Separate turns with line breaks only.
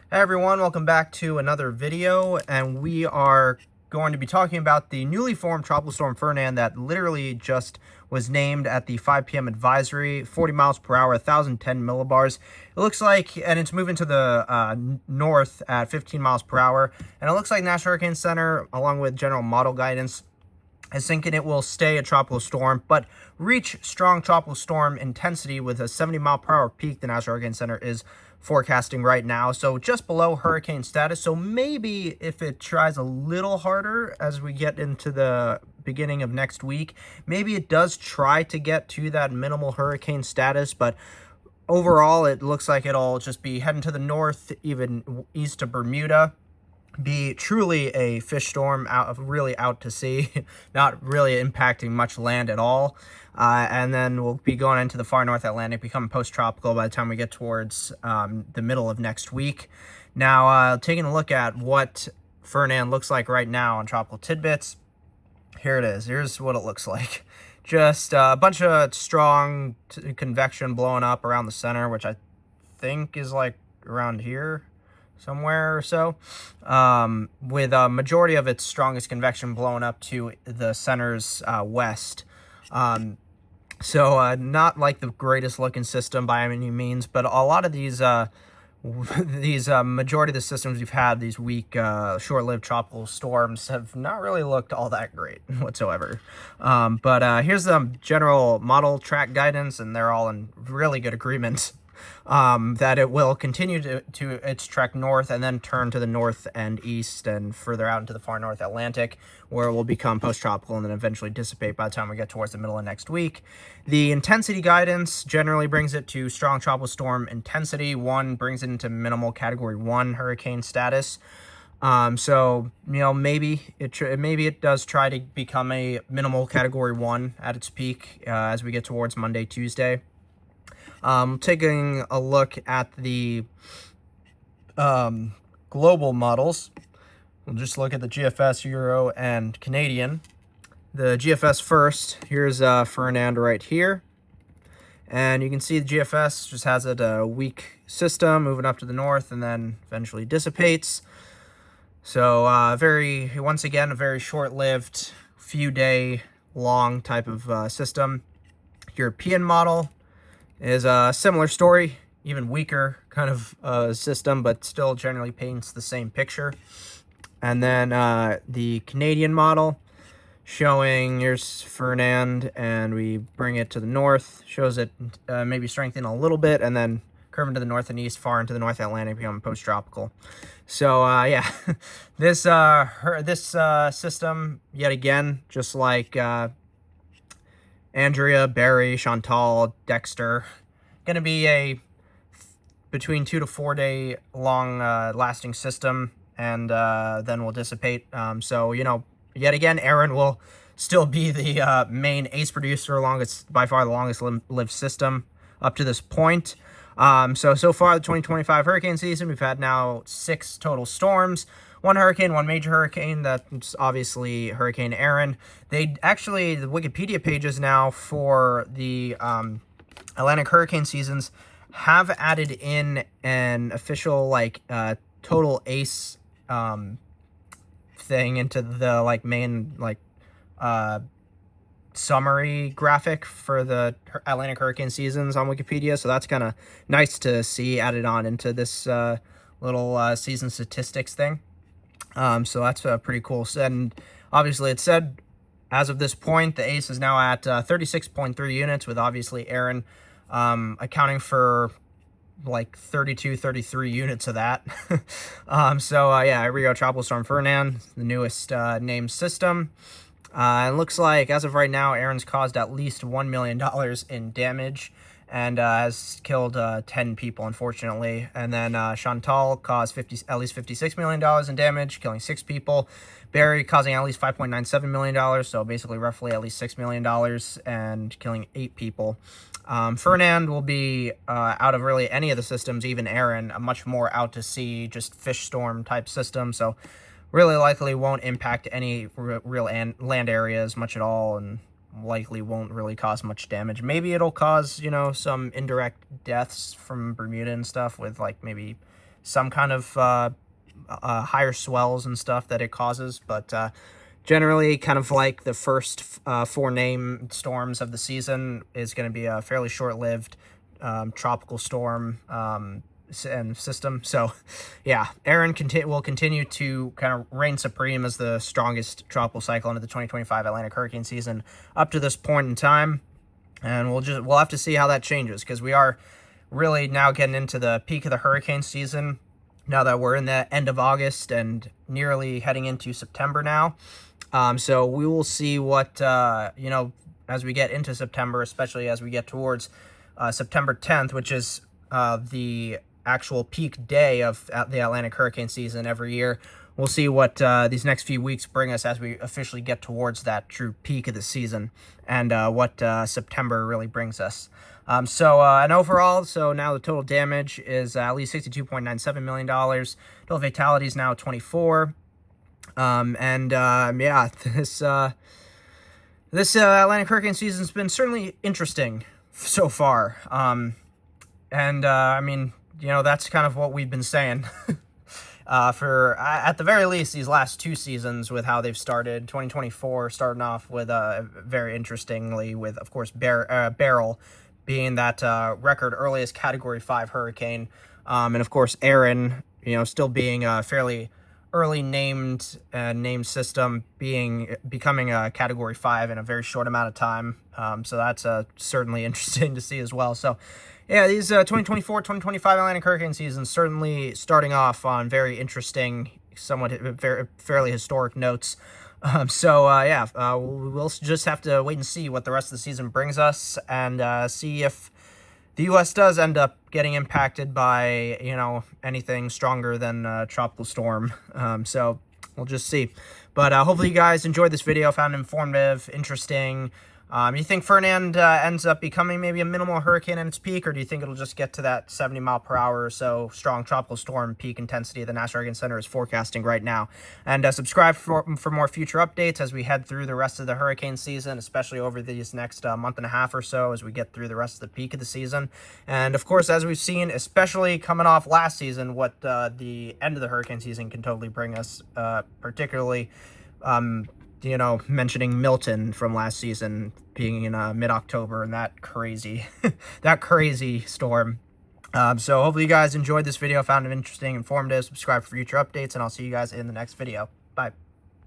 Hey everyone, welcome back to another video, and we are going to be talking about the newly formed Tropical Storm Fernand that literally just was named at the 5 p.m. advisory, 40 miles per hour, 1,010 millibars. It looks like, and it's moving to the north at 15 miles per hour, and it looks like National Hurricane Center, along with general model guidance, is thinking it will stay a tropical storm, but reach strong tropical storm intensity with a 70 mile per hour peak the National Hurricane Center is forecasting right now. So just below hurricane status. So maybe if it tries a little harder as we get into the beginning of next week, maybe it does try to get to that minimal hurricane status, but overall it looks like it'll just be heading to the north, even east of Bermuda. Be truly a fish storm, really out to sea, not really impacting much land at all. And then we'll be going into the far North Atlantic, becoming post-tropical by the time we get towards the middle of next week. Now, taking a look at what Fernand looks like right now on Tropical Tidbits, here it is. Here's what it looks like. Just a bunch of strong convection blowing up around the center, which I think is like around here somewhere or so, with a majority of its strongest convection blowing up to the center's west. So not like the greatest looking system by any means, but a lot of these majority of the systems we've had, these weak, short-lived tropical storms, have not really looked all that great whatsoever. But here's the general model track guidance, and they're all in really good agreement that it will continue to its trek north and then turn to the north and east and further out into the far North Atlantic, where it will become post-tropical and then eventually dissipate by the time we get towards the middle of next week. The intensity guidance generally brings it to strong tropical storm intensity. 1 brings it into minimal category 1 hurricane status. So, you know, maybe it does try to become a minimal category 1 at its peak as we get towards Monday, Tuesday. Taking a look at the global models, we'll just look at the GFS, Euro, and Canadian. The GFS first, here's Fernand right here. And you can see the GFS just has a weak system moving up to the north and then eventually dissipates. So once again, a very short-lived, few-day long type of system. European model is a similar story, even weaker kind of system, but still generally paints the same picture. And then the Canadian model, showing here's Fernand, and we bring it to the north, shows it maybe strengthening a little bit, and then curving to the north and east, far into the North Atlantic, becoming post-tropical. So yeah, this system, yet again, just like Andrea, Barry, Chantal, Dexter, going to be a between 2 to 4 day long lasting system, and then will dissipate. So, you know, yet again, Aaron will still be the main ace producer, by far the longest lived system up to this point. So far, the 2025 hurricane season, we've had now 6 total storms. 1 hurricane, 1 major hurricane. That's obviously Hurricane Aaron. The Wikipedia pages now for the Atlantic hurricane seasons have added in an official total ace thing into the main summary graphic for the Atlantic hurricane seasons on Wikipedia. So that's kind of nice to see added on into this little season statistics thing. So that's pretty cool. And obviously it said as of this point, the ace is now at 36.3 units, with obviously Aaron accounting for like 33 units of that. Yeah, here we go. Tropical Storm Fernand, the newest named system. It looks like as of right now, Aaron's caused at least $1 million in damage and has killed 10 people, unfortunately. And then Chantal caused at least $56 million in damage, killing 6 people. Barry causing at least $5.97 million, so basically roughly at least $6 million, and killing 8 people. Fernand will be, out of really any of the systems, even Aaron, a much more out to sea, just fish storm type system. So really likely won't impact any real land areas much at all, and likely won't really cause much damage. Maybe it'll cause, you know, some indirect deaths from Bermuda and stuff, with like maybe some kind of higher swells and stuff that it causes, but generally kind of like the first 4 named storms of the season is going to be a fairly short-lived tropical storm and system. So yeah, Erin will continue to kind of reign supreme as the strongest tropical cyclone of the 2025 Atlantic hurricane season up to this point in time, and we'll have to see how that changes, because we are really now getting into the peak of the hurricane season now that we're in the end of August and nearly heading into September now. So we will see what as we get into September, especially as we get towards September 10th, which is the actual peak day of the Atlantic hurricane season every year. We'll see what these next few weeks bring us as we officially get towards that true peak of the season, and what September really brings us. And overall, so now the total damage is at least $62.97 million. Total fatalities now 24. Yeah, this Atlantic hurricane season has been certainly interesting so far. I mean, that's kind of what we've been saying for, at the very least, these last 2 seasons with how they've started. 2024 starting off with, very interestingly, with, of course, Beryl being that record earliest Category 5 hurricane. And, of course, Erin, still being a fairly early named system, becoming a Category 5 in a very short amount of time. So that's certainly interesting to see as well. So yeah, these 2024-2025 Atlantic hurricane seasons certainly starting off on very interesting, somewhat fairly historic notes. We'll just have to wait and see what the rest of the season brings us, and see if the U.S. does end up getting impacted by, anything stronger than tropical storm. So we'll just see. But hopefully you guys enjoyed this video, found it informative, interesting. You think Fernand ends up becoming maybe a minimal hurricane in its peak, or do you think it'll just get to that 70 mile per hour or so strong tropical storm peak intensity the National Hurricane Center is forecasting right now? And subscribe for more future updates as we head through the rest of the hurricane season, especially over these next month and a half or so as we get through the rest of the peak of the season. And of course, as we've seen, especially coming off last season, what the end of the hurricane season can totally bring us, particularly mentioning Milton from last season being in mid-October, and that crazy storm. So hopefully you guys enjoyed this video, found it interesting, informative. Subscribe for future updates, and I'll see you guys in the next video. Bye.